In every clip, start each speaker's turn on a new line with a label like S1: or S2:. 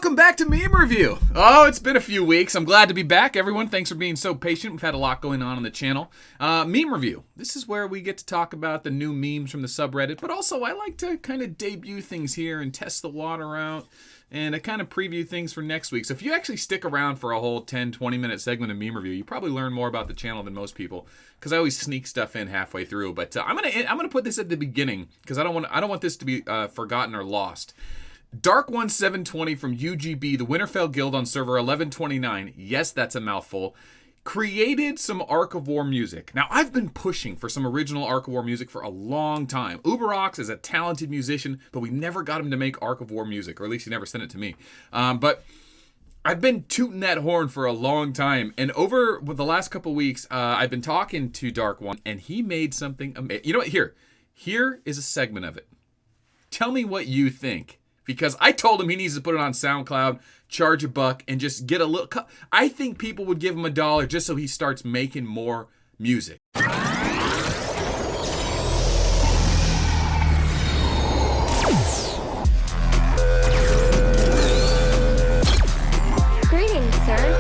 S1: welcome back to Meme Review. Oh, it's been a few weeks. I'm glad to be back, everyone. Thanks for being so patient. We've had a lot going on the channel. Meme Review. This is where we get to talk about the new memes from the subreddit, but also I like to kind of debut things here and test the water out, and I kind of preview things for next week. So if you actually stick around for a whole 10, 20-minute segment of Meme Review, you probably learn more about the channel than most people, because I always sneak stuff in halfway through. But I'm gonna put this at the beginning, because I don't want this to be forgotten or lost. Dark1720 from UGB, the Winterfell Guild on server 1129, yes, that's a mouthful, created some Ark of War music. Now, I've been pushing for some original Ark of War music for a long time. Uberox is a talented musician, but we never got him to make Ark of War music, or at least he never sent it to me. But I've been tooting that horn for a long time, and over the last couple weeks, I've been talking to Dark1, and he made something amazing. You know what? Here is a segment of it. Tell me what you think. Because I told him he needs to put it on SoundCloud, charge $1, and just get a little... I think people would give him $1 just so he starts making more music.
S2: Greetings, sir.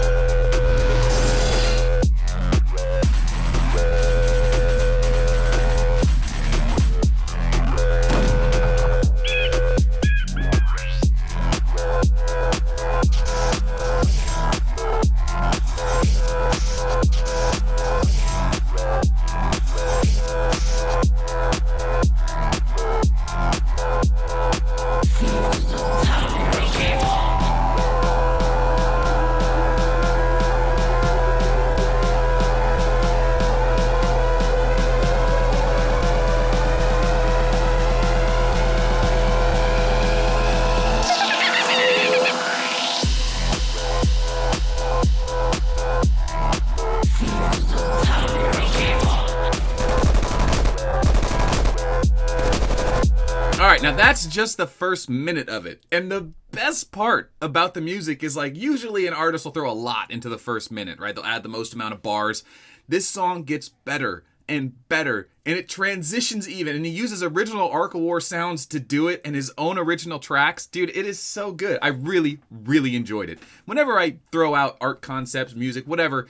S1: Now that's just the first minute of it. And the best part about the music is, like, usually an artist will throw a lot into the first minute, right? They'll add the most amount of bars. This song gets better and better, and it transitions even, and he uses original Ark of War sounds to do it and his own original tracks. Dude, it is so good. I really, really enjoyed it. Whenever I throw out art concepts, music, whatever,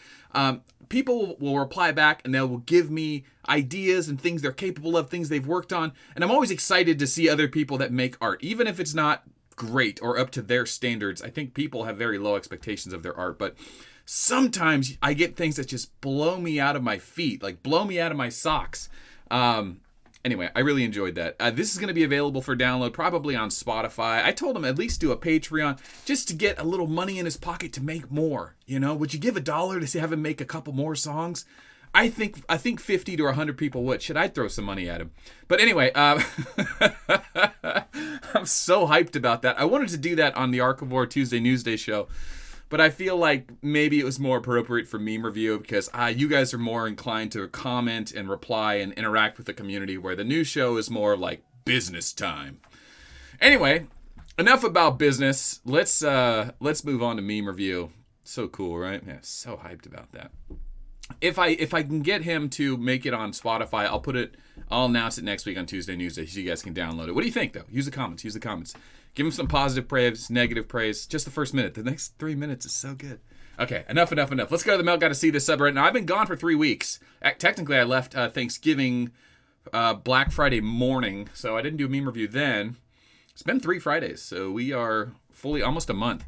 S1: people will reply back and they will give me ideas and things they're capable of, things they've worked on. And I'm always excited to see other people that make art, even if it's not great or up to their standards. I think people have very low expectations of their art, but sometimes I get things that just blow me out of my feet, like blow me out of my socks. Anyway, I really enjoyed that. This is going to be available for download probably on Spotify. I told him at least do a Patreon just to get a little money in his pocket to make more. You know, would you give $1 to have him make a couple more songs? I think 50 to 100 people would. Should I throw some money at him? But anyway, I'm so hyped about that. I wanted to do that on the Ark of War Tuesday Newsday show, but I feel like maybe it was more appropriate for Meme Review because you guys are more inclined to comment and reply and interact with the community, where the news show is more like business time. Anyway, enough about business. Let's move on to Meme Review. So cool, right? Yeah, so hyped about that. If I can get him to make it on Spotify, I'll announce it next week on Tuesday Newsday so you guys can download it. What do you think, though? Use the comments. Give him some positive praise, negative praise. Just the first minute. The next 3 minutes is so good. Okay, enough. Let's go to the Melt. Got to see this subreddit. Now, I've been gone for 3 weeks. Technically, I left Thanksgiving, Black Friday morning, so I didn't do a Meme Review then. It's been 3 Fridays, so we are fully almost a month.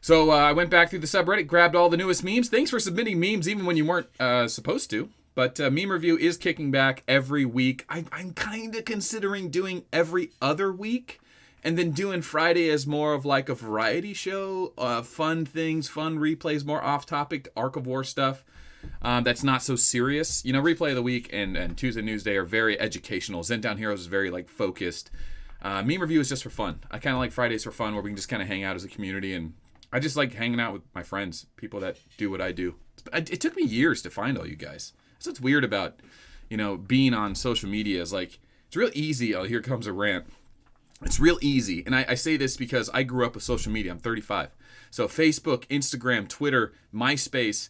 S1: So I went back through the subreddit, grabbed all the newest memes. Thanks for submitting memes even when you weren't supposed to. But Meme Review is kicking back every week. I'm kind of considering doing every other week, and then doing Friday as more of like a variety show, fun things, fun replays, more off-topic Ark of War stuff that's not so serious. You know, Replay of the Week and Tuesday Newsday are very educational. Zentown Heroes is very like focused. Meme Review is just for fun. I kind of like Fridays for fun, where we can just kind of hang out as a community, and I just like hanging out with my friends, people that do what I do. It took me years to find all you guys. That's what's weird about, you know, being on social media is like, it's real easy. Oh, here comes a rant. It's real easy. And I say this because I grew up with social media. I'm 35. So Facebook, Instagram, Twitter, MySpace,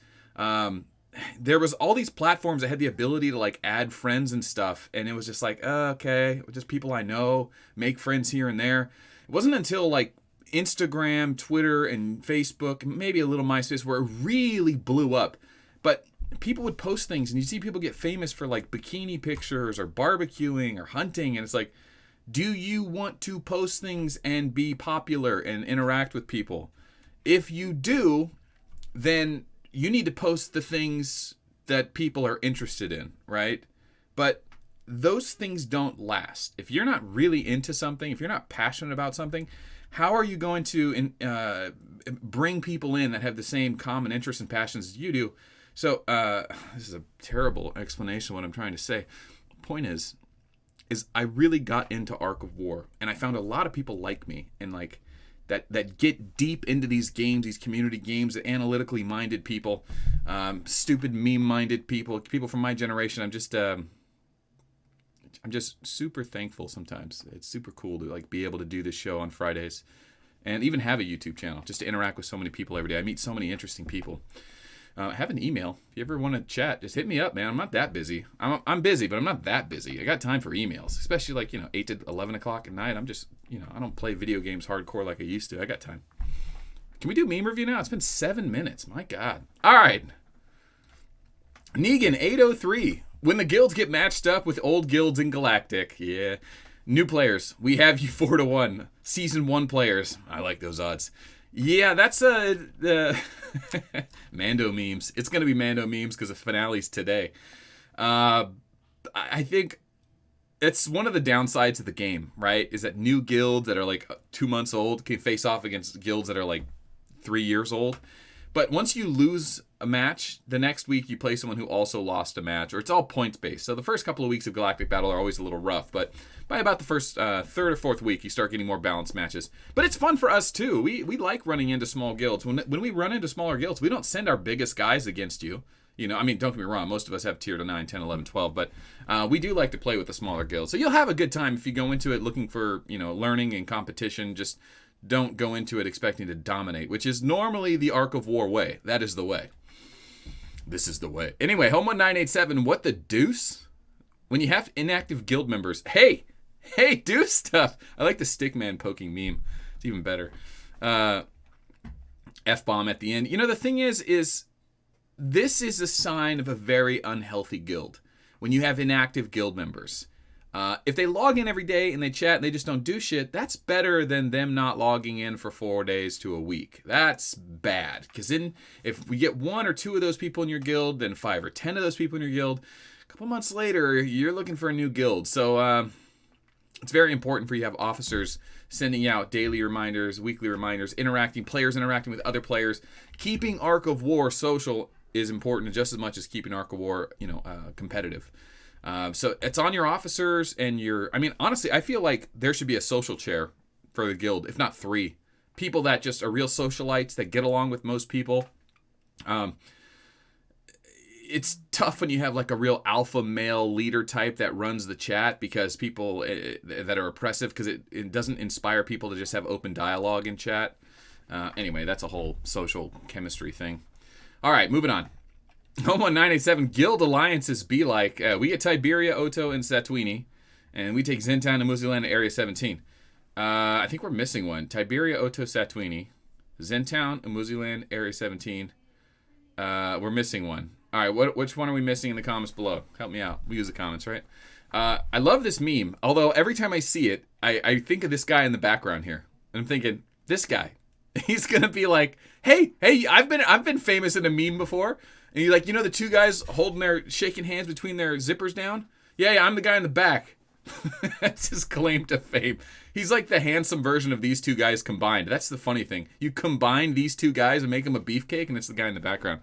S1: there was all these platforms that had the ability to like add friends and stuff. And it was just like, okay, just people I know, make friends here and there. It wasn't until like Instagram, Twitter, and Facebook, maybe a little MySpace, where it really blew up. But people would post things, and you see people get famous for like bikini pictures or barbecuing or hunting, and it's like, do you want to post things and be popular and interact with people? If you do, then you need to post the things that people are interested in, right? But those things don't last. If you're not really into something, if you're not passionate about something, how are you going to bring people in that have the same common interests and passions as you do? So this is a terrible explanation of what I'm trying to say. Point is I really got into Ark of War, and I found a lot of people like me, and like that get deep into these games, these community games, analytically minded people, stupid meme minded people from my generation. I'm just super thankful sometimes. It's super cool to like be able to do this show on Fridays and even have a YouTube channel just to interact with so many people every day. I meet so many interesting people. I have an email. If you ever want to chat, just hit me up, man. I'm not that busy. I'm busy, but I'm not that busy. I got time for emails, especially like, 8 to 11 o'clock at night. I'm just, I don't play video games hardcore like I used to. I got time. Can we do meme review now? It's been 7 minutes. My God. All right. Negan 803. When the guilds get matched up with old guilds in Galactic. Yeah. New players. We have you 4-1. Season 1 players. I like those odds. Yeah, that's the Mando memes. It's going to be Mando memes because the finale's today. I think it's one of the downsides of the game, right? Is that new guilds that are like 2 months old can face off against guilds that are like 3 years old. But once you lose a match, the next week you play someone who also lost a match, or it's all points based. So the first couple of weeks of Galactic Battle are always a little rough, but by about the first third or fourth week, you start getting more balanced matches. But it's fun for us too. We like running into small guilds. When we run into smaller guilds, we don't send our biggest guys against you. Don't get me wrong, most of us have tier to 9, 10, 11, 12, but we do like to play with the smaller guilds. So you'll have a good time if you go into it looking for, learning and competition. Just don't go into it expecting to dominate, which is normally the Ark of War way. That is the way. This is the way. Anyway, Home1987, what the deuce? When you have inactive guild members, hey, do stuff. I like the stickman poking meme. It's even better. F-bomb at the end. The thing is this is a sign of a very unhealthy guild. When you have inactive guild members. If they log in every day and they chat and they just don't do shit, that's better than them not logging in for 4 days to a week. That's bad. Because then if we get 1 or 2 of those people in your guild, then 5 or 10 of those people in your guild, a couple months later, you're looking for a new guild. So it's very important for you to have officers sending out daily reminders, weekly reminders, players interacting with other players. Keeping Ark of War social is important just as much as keeping Ark of War, competitive. So it's on your officers and honestly, I feel like there should be a social chair for the guild, if not 3. People that just are real socialites that get along with most people. It's tough when you have like a real alpha male leader type that runs the chat because people that are oppressive, because it doesn't inspire people to just have open dialogue in chat. Anyway, that's a whole social chemistry thing. All right, moving on. Home1987, guild alliances be like, we get Tiberia, Oto, and Satwini, and we take Zentown and Muziland Area 17. I think we're missing one. Tiberia, Oto, Satwini, Zentown, and Muziland Area 17. We're missing one. All right, which one are we missing in the comments below? Help me out. We use the comments, right? I love this meme, although every time I see it, I think of this guy in the background here. And I'm thinking, this guy, he's going to be like, hey, I've been famous in a meme before. And you're like, the 2 guys shaking hands between their zippers down? Yeah, I'm the guy in the back. That's his claim to fame. He's like the handsome version of these 2 guys combined. That's the funny thing. You combine these 2 guys and make them a beefcake, and it's the guy in the background.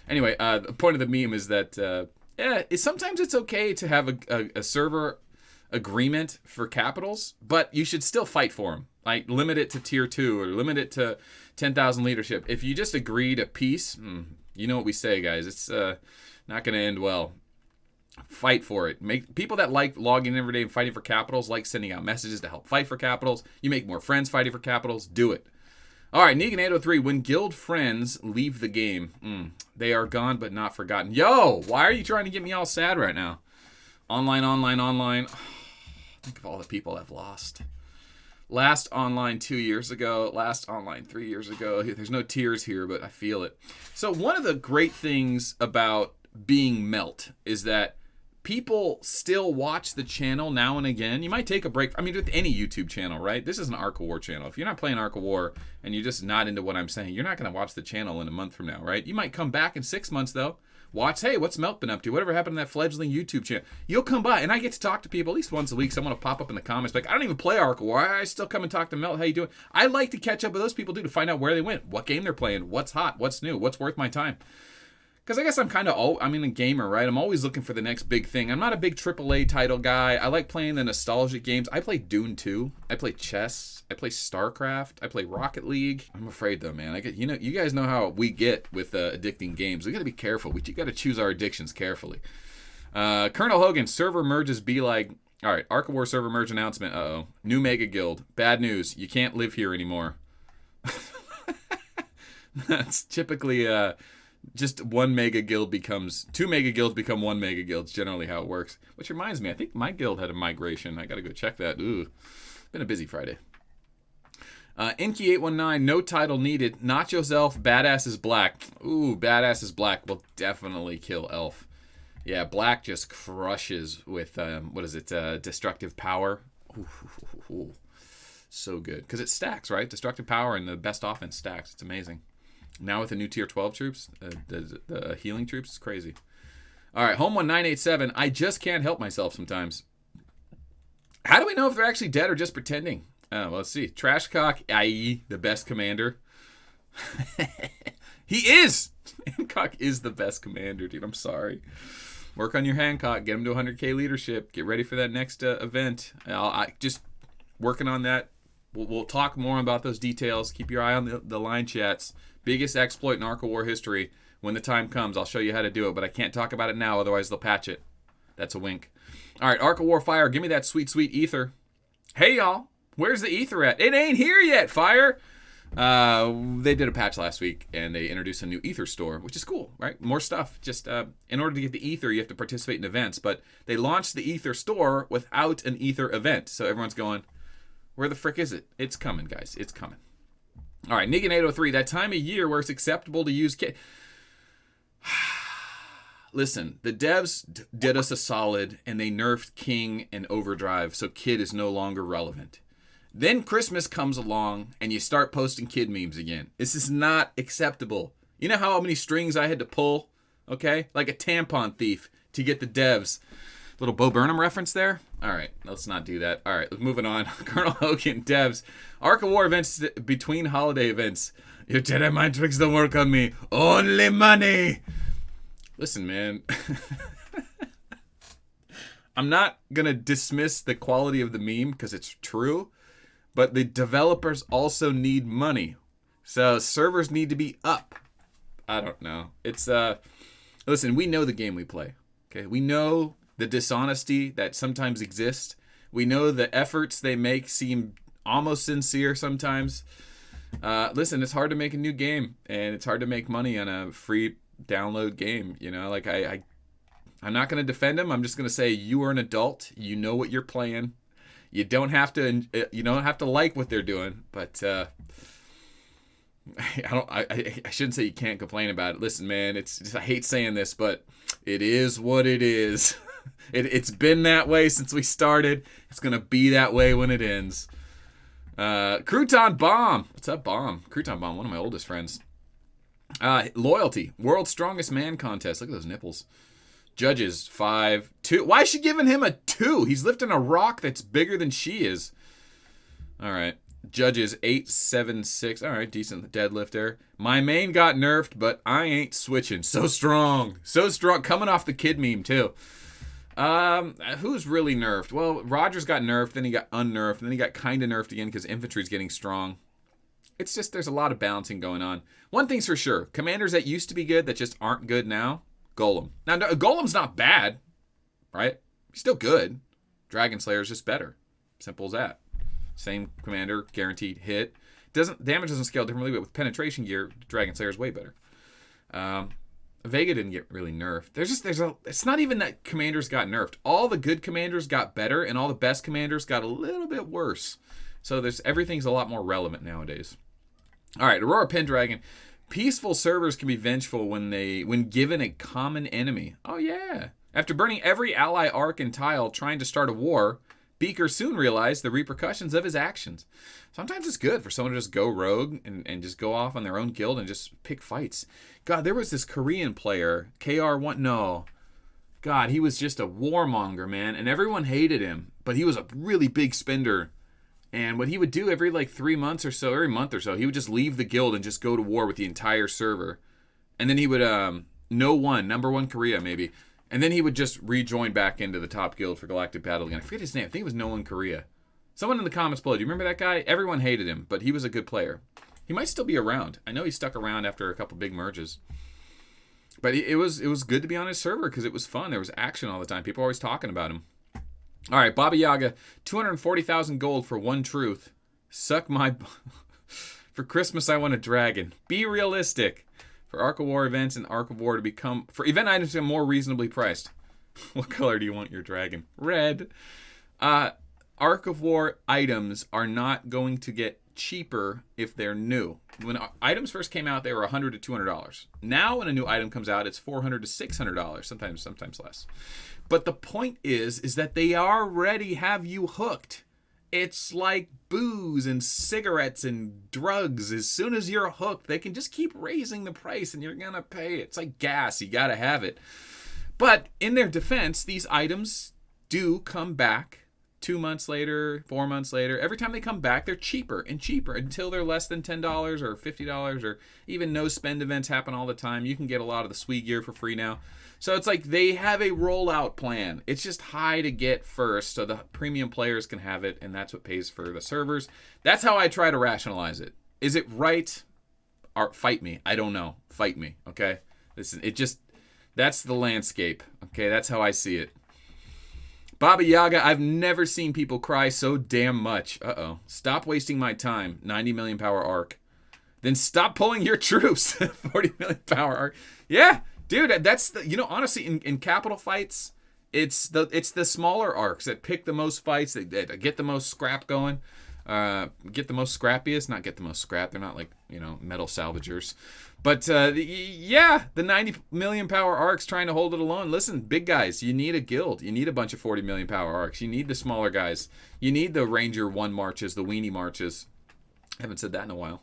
S1: Anyway, the point of the meme is that, sometimes it's okay to have a server agreement for capitals, but you should still fight for them. Like, limit it to tier 2 or limit it to 10,000 leadership. If you just agree to peace... You know what we say, guys. It's not going to end well. Fight for it. Make people that like logging in every day and fighting for capitals, like sending out messages to help fight for capitals. You make more friends fighting for capitals. Do it. All right, Negan 803. When guild friends leave the game, they are gone but not forgotten. Yo, why are you trying to get me all sad right now? Online. Think of all the people I've lost. Last online 2 years ago, last online 3 years ago. There's no tears here, but I feel it. So one of the great things about being Melt is that people still watch the channel now and again. You might take a break. I mean, with any YouTube channel, right? This is an Arc of War channel. If you're not playing Arc of War and you're just not into what I'm saying, you're not going to watch the channel in a month from now, right? You might come back in 6 months, though. Watch, hey, what's Melt been up to? Whatever happened to that fledgling YouTube channel? You'll come by, and I get to talk to people at least once a week. Someone will pop up in the comments like, I don't even play Arc of War. I still come and talk to Melt. How you doing? I like to catch up with those people, too, to find out where they went, what game they're playing, what's hot, what's new, what's worth my time. Because I guess I'm kind of, a gamer, right? I'm always looking for the next big thing. I'm not a big AAA title guy. I like playing the nostalgic games. I play Dune 2. I play chess. I play StarCraft. I play Rocket League. I'm afraid though, man. You guys know how we get with addicting games. We got to be careful. You got to choose our addictions carefully. Colonel Hogan, server merges be like, all right, Arc of War server merge announcement. Uh-oh. New Mega Guild. Bad news. You can't live here anymore. That's typically just one mega guild becomes 2 mega guilds become 1 mega guild. It's generally how it works. Which reminds me, I think my guild had a migration. I gotta go check that. Ooh, been a busy Friday. Inky819, no title needed. Nacho's Elf, Badass is Black. Ooh, Badass is Black will definitely kill Elf. Yeah, Black just crushes with destructive power. Ooh. So good because it stacks, right? Destructive power and the best offense stacks. It's amazing. Now with the new tier 12 troops, the healing troops, it's crazy. All right, Home 1987. I just can't help myself sometimes. How do we know if they're actually dead or just pretending? Well, let's see. Trashcock, i.e. the best commander. He is! Hancock is the best commander, dude. I'm sorry. Work on your Hancock. Get him to 100k leadership. Get ready for that next event. I just working on that. We'll talk more about those details. Keep your eye on the line chats. Biggest exploit in Arc of War history. When the time comes, I'll show you how to do it, but I can't talk about it now, otherwise they'll patch it. That's a wink. All right, Arc of War Fire, give me that sweet, sweet ether. Hey, y'all, where's the ether at? It ain't here yet, Fire. They did a patch last week, and they introduced a new ether store, which is cool, right? More stuff. Just in order to get the ether, you have to participate in events, but they launched the ether store without an ether event, so everyone's going, where the frick is it? It's coming, guys. It's coming. All right, Negan803, that time of year where it's acceptable to use kit. Listen, the devs did us a solid, and they nerfed King and Overdrive, so Kid is no longer relevant. Then Christmas comes along, and you start posting Kid memes again. This is not acceptable. You know how many strings I had to pull, okay? Like a tampon thief to get the devs. Little Bo Burnham reference there? All right, let's not do that. All right, moving on. Colonel Hogan, devs. Arc of War events between holiday events. Your Jedi mind tricks don't work on me. Only money. Listen, man. I'm not going to dismiss the quality of the meme because it's true, but the developers also need money. So servers need to be up. I don't know. It's, listen, we know the game we play. Okay, we know the dishonesty that sometimes exists. We know the efforts they make seem almost sincere sometimes. Listen, it's hard to make a new game, and it's hard to make money on a free download game. You know, like I'm not going to defend them. I'm just going to say you are an adult. You know what you're playing. You don't have to like what they're doing, but I shouldn't say you can't complain about it. Listen, man, it's just, I hate saying this, but it is what it is. It's been that way since we started. It's gonna be that way when it ends. Crouton Bomb. What's up, Bomb? Crouton Bomb, one of my oldest friends. Loyalty. World's Strongest Man contest. Look at those nipples. Judges 5, 2. Why is she giving him a 2? He's lifting a rock that's bigger than she is. All right. Judges 8, 7, 6. All right, decent deadlift there. My main got nerfed, but I ain't switching. So strong. So strong. Coming off the kid meme, too. Who's really nerfed? Well, Rogers got nerfed, then he got unnerfed, then he got kind of nerfed again because infantry's getting strong. It's just there's a lot of balancing going on. One thing's for sure. Commanders that used to be good that just aren't good now, Golem. Now, Golem's not bad, right? He's still good. Dragon Slayer's just better. Simple as that. Same commander, guaranteed hit. Damage doesn't scale differently, but with penetration gear, Dragon Slayer's way better. Vega didn't get really nerfed. It's not even that commanders got nerfed. All the good commanders got better, and all the best commanders got a little bit worse. So everything's a lot more relevant nowadays. All right, Aurora Pendragon. Peaceful servers can be vengeful when given a common enemy. Oh yeah. After burning every ally arc and tile trying to start a war, Beaker soon realized the repercussions of his actions. Sometimes it's good for someone to just go rogue and just go off on their own guild and just pick fights. God, there was this Korean player, KR1, no. God, he was just a warmonger, man, and everyone hated him, but he was a really big spender. And what he would do every 3 months or so, every month or so, he would just leave the guild and just go to war with the entire server. And then he would, number one Korea maybe. And then he would just rejoin back into the top guild for Galactic Battle again. I forget his name. I think it was No One Korea. Someone in the comments below. Do you remember that guy? Everyone hated him, but he was a good player. He might still be around. I know he stuck around after a couple big merges. But it was good to be on his server because it was fun. There was action all the time. People were always talking about him. All right, Baba Yaga, 240,000 gold for one truth. Suck my... For Christmas, I want a dragon. Be realistic. For Arc of War events and Arc of War to become... For event items to be more reasonably priced. What color do you want your dragon? Red. Arc of War items are not going to get cheaper if they're new. When items first came out, they were $100 to $200. Now, when a new item comes out, it's $400 to $600. Sometimes less. But the point is that they already have you hooked. It's like booze and cigarettes and drugs. As soon as you're hooked, they can just keep raising the price and you're going to pay. It's like gas. You got to have it. But in their defense, these items do come back 2 months later, 4 months later. Every time they come back, they're cheaper and cheaper until they're less than $10 or $50 or even no spend events happen all the time. You can get a lot of the sweet gear for free now. So it's like they have a rollout plan. It's just high to get first so the premium players can have it, and that's what pays for the servers. That's how I try to rationalize it. Is it right? Or fight me. I don't know. Fight me, okay? Listen, that's the landscape, okay? That's how I see it. Baba Yaga, I've never seen people cry so damn much. Uh-oh. Stop wasting my time. 90 million power arc. Then stop pulling your troops. 40 million power arc. Yeah. Dude, that's honestly in capital fights, it's the smaller arcs that pick the most fights, that get the most scrap going, get the most scrappiest, not get the most scrap. They're not like, metal salvagers. But the 90 million power arcs trying to hold it alone. Listen, big guys, you need a guild. You need a bunch of 40 million power arcs. You need the smaller guys. You need the Ranger 1 marches, the weenie marches. I haven't said that in a while.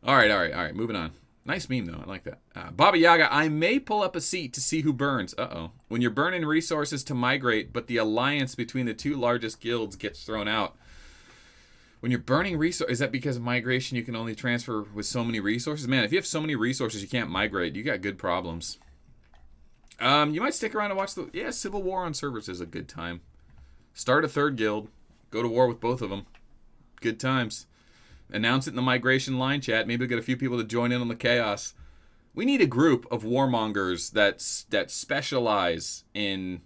S1: All right, moving on. Nice meme, though. I like that. Baba Yaga, I may pull up a seat to see who burns. Uh-oh. When you're burning resources to migrate, but the alliance between the two largest guilds gets thrown out. When you're burning resources, is that because of migration you can only transfer with so many resources? Man, if you have so many resources you can't migrate, you got good problems. You might stick around and watch Civil War on servers is a good time. Start a third guild. Go to war with both of them. Good times. Announce it in the migration line chat. Maybe we'll get a few people to join in on the chaos. We need a group of warmongers that specialize in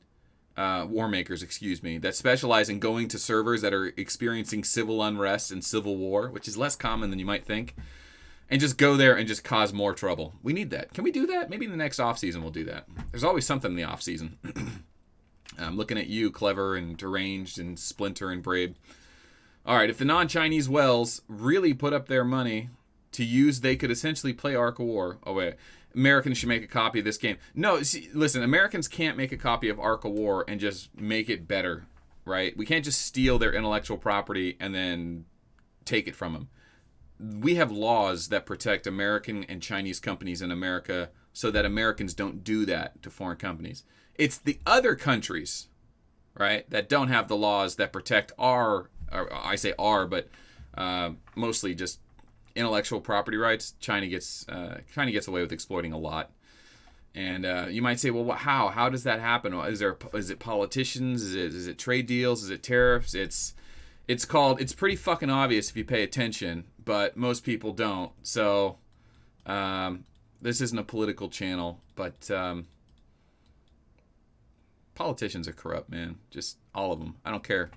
S1: war makers, that specialize in going to servers that are experiencing civil unrest and civil war, which is less common than you might think, and just go there and just cause more trouble. We need that. Can we do that? Maybe in the next off season we'll do that. There's always something in the off season. I'm looking at you, Clever and Deranged and Splinter and Braid. All right, if the non-Chinese Wells really put up their money to use, they could essentially play Arc of War. Oh, wait. Americans should make a copy of this game. No, see, listen, Americans can't make a copy of Arc of War and just make it better, right? We can't just steal their intellectual property and then take it from them. We have laws that protect American and Chinese companies in America so that Americans don't do that to foreign companies. It's the other countries, right, that don't have the laws that protect our... I say R, but mostly just intellectual property rights. China gets away with exploiting a lot, and you might say, well, how does that happen? Is it politicians? Is it trade deals? Is it tariffs? It's pretty fucking obvious if you pay attention, but most people don't. So this isn't a political channel, but politicians are corrupt, man. Just all of them. I don't care.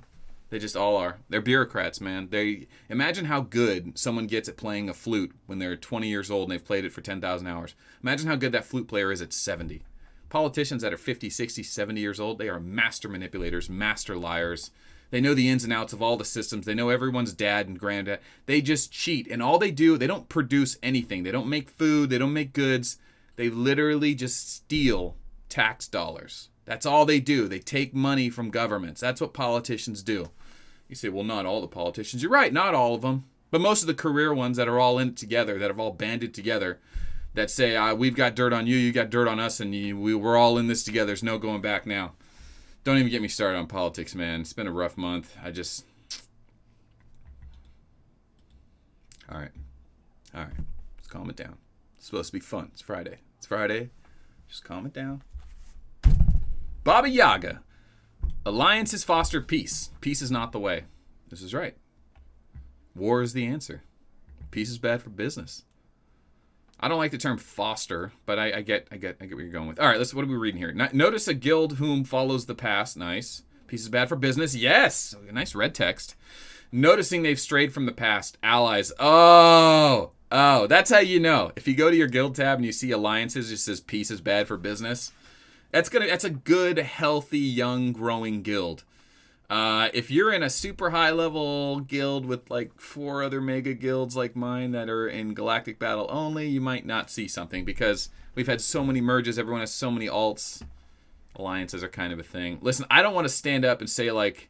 S1: They just all are. They're bureaucrats, man. They imagine how good someone gets at playing a flute when they're 20 years old and they've played it for 10,000 hours. Imagine how good that flute player is at 70. Politicians that are 50, 60, 70 years old, they are master manipulators, master liars, They know the ins and outs of all the systems. They know everyone's dad and granddad. They just cheat. And all they do, they don't produce anything. They don't make food. They don't make goods. They literally just steal tax dollars. That's all they do. They take money from governments. That's what politicians do. You say, well, not all the politicians. You're right, not all of them. But most of the career ones that are all in it together, that have all banded together, that say, we've got dirt on you, you got dirt on us, and we're all in this together. There's no going back now. Don't even get me started on politics, man. It's been a rough month. Let's calm it down. It's supposed to be fun. It's Friday. Just calm it down. Baba Yaga. Alliances foster peace. Peace is not the way. This is right. War is the answer. Peace is bad for business. I don't like the term foster, but I get what you're going with. All right, what are we reading here? Notice a guild whom follows the past. Nice. Peace is bad for business. Yes. Nice red text. Noticing they've strayed from the past. Allies. Oh, that's how you know. If you go to your guild tab and you see alliances, it says peace is bad for business. That's a good, healthy, young, growing guild. If you're in a super high level guild with like 4 other mega guilds like mine that are in Galactic battle only, you might not see something because we've had so many merges. Everyone has so many alts. Alliances are kind of a thing. Listen, I don't want to stand up and say like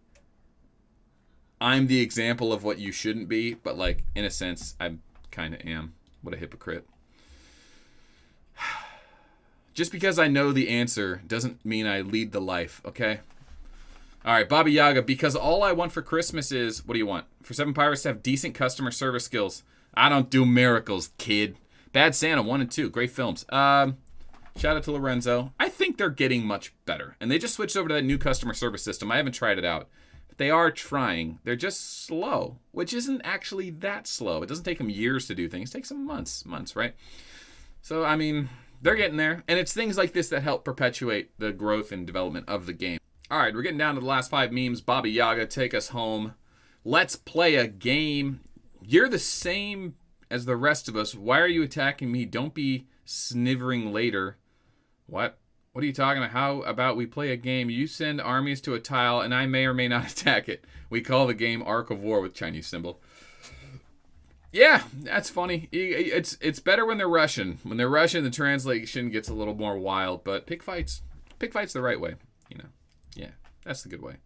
S1: I'm the example of what you shouldn't be, but like in a sense, I kind of am. What a hypocrite. Just because I know the answer doesn't mean I lead the life, okay? All right, Baba Yaga, because all I want for Christmas is, what do you want? For 7 Pirates to have decent customer service skills. I don't do miracles, kid. Bad Santa 1 and 2, great films. Shout out to Lorenzo. I think they're getting much better. And they just switched over to that new customer service system. I haven't tried it out. But they are trying. They're just slow, which isn't actually that slow. It doesn't take them years to do things. It takes them months, right? So, I mean, they're getting there. And it's things like this that help perpetuate the growth and development of the game. All right, we're getting down to the last 5 memes. Baba Yaga, take us home. Let's play a game. You're the same as the rest of us. Why are you attacking me? Don't be snivering later. What? What are you talking about? How about we play a game? You send armies to a tile, and I may or may not attack it. We call the game Arc of War with Chinese symbol. Yeah, that's funny. It's better when they're Russian. When they're Russian, the translation gets a little more wild, but pick fights the right way, you know. Yeah, that's the good way.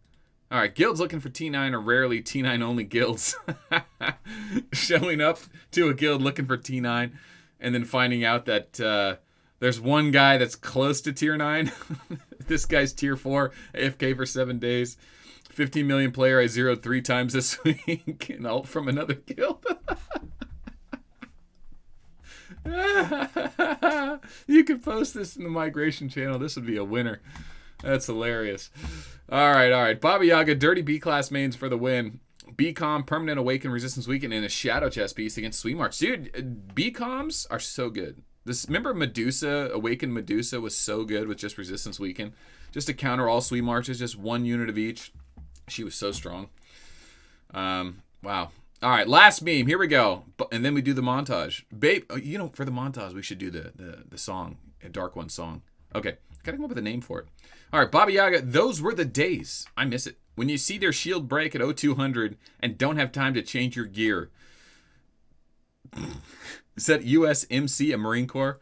S1: All right, guilds looking for T9 are rarely T9 only guilds. Showing up to a guild looking for T9 and then finding out that there's one guy that's close to tier 9. This guy's tier 4, AFK for 7 days. 15 million player I zeroed 3 times this week. And ult from another guild. You could post this in the migration channel. This would be a winner. That's hilarious. All right. Baba Yaga, dirty B-class mains for the win. B-com, permanent awaken resistance weaken, and a shadow chest piece against Sweet March. Dude, B-coms are so good. Remember Medusa, Awakened Medusa was so good with just resistance weaken. Just to counter all Sweet Marches, just 1 unit of each. She was so strong. Wow. All right, last meme. Here we go. And then we do the montage. Babe, you know, for the montage, we should do the song, a Dark One song. Okay, gotta come up with a name for it. All right, Baba Yaga, those were the days. I miss it. When you see their shield break at 0200 and don't have time to change your gear. Is that USMC, a Marine Corps,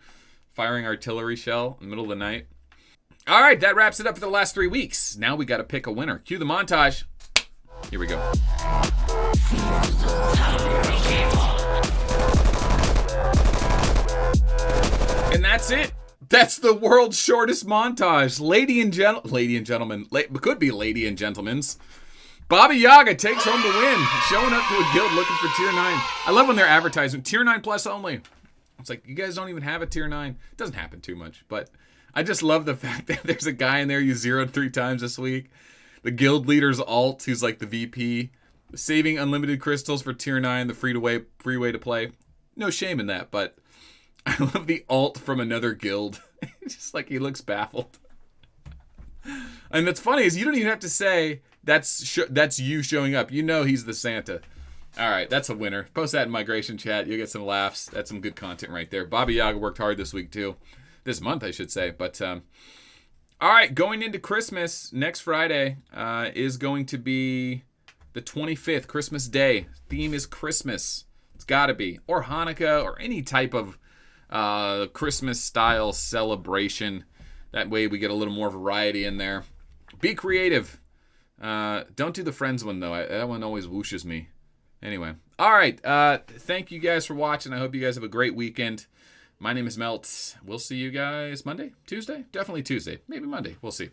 S1: firing artillery shell in the middle of the night? All right, that wraps it up for the last 3 weeks. Now we got to pick a winner. Cue the montage. Here we go. And that's it. That's the world's shortest montage. Ladies and gentlemen, could be lady and gentlemen's. Baba Yaga takes home the win, showing up to a guild looking for tier 9. I love when they're advertising tier 9 plus only. It's like, you guys don't even have a tier 9. It doesn't happen too much, but I just love the fact that there's a guy in there you zeroed 3 times this week. The guild leader's alt, who's like the VP, saving unlimited crystals for tier 9, the free way to play. No shame in that, but I love the alt from another guild. Just like he looks baffled. And that's funny is you don't even have to say that's you showing up. You know he's the Santa. All right, that's a winner. Post that in migration chat. You'll get some laughs. That's some good content right there. Baba Yaga worked hard this week too. This month, I should say. But All right, going into Christmas, next Friday is going to be the 25th, Christmas Day. Theme is Christmas. It's got to be. Or Hanukkah, or any type of Christmas-style celebration. That way we get a little more variety in there. Be creative. Don't do the Friends one, though. That one always whooshes me. Anyway. All right. Thank you guys for watching. I hope you guys have a great weekend. My name is Melt. We'll see you guys Monday? Tuesday? Definitely Tuesday. Maybe Monday. We'll see.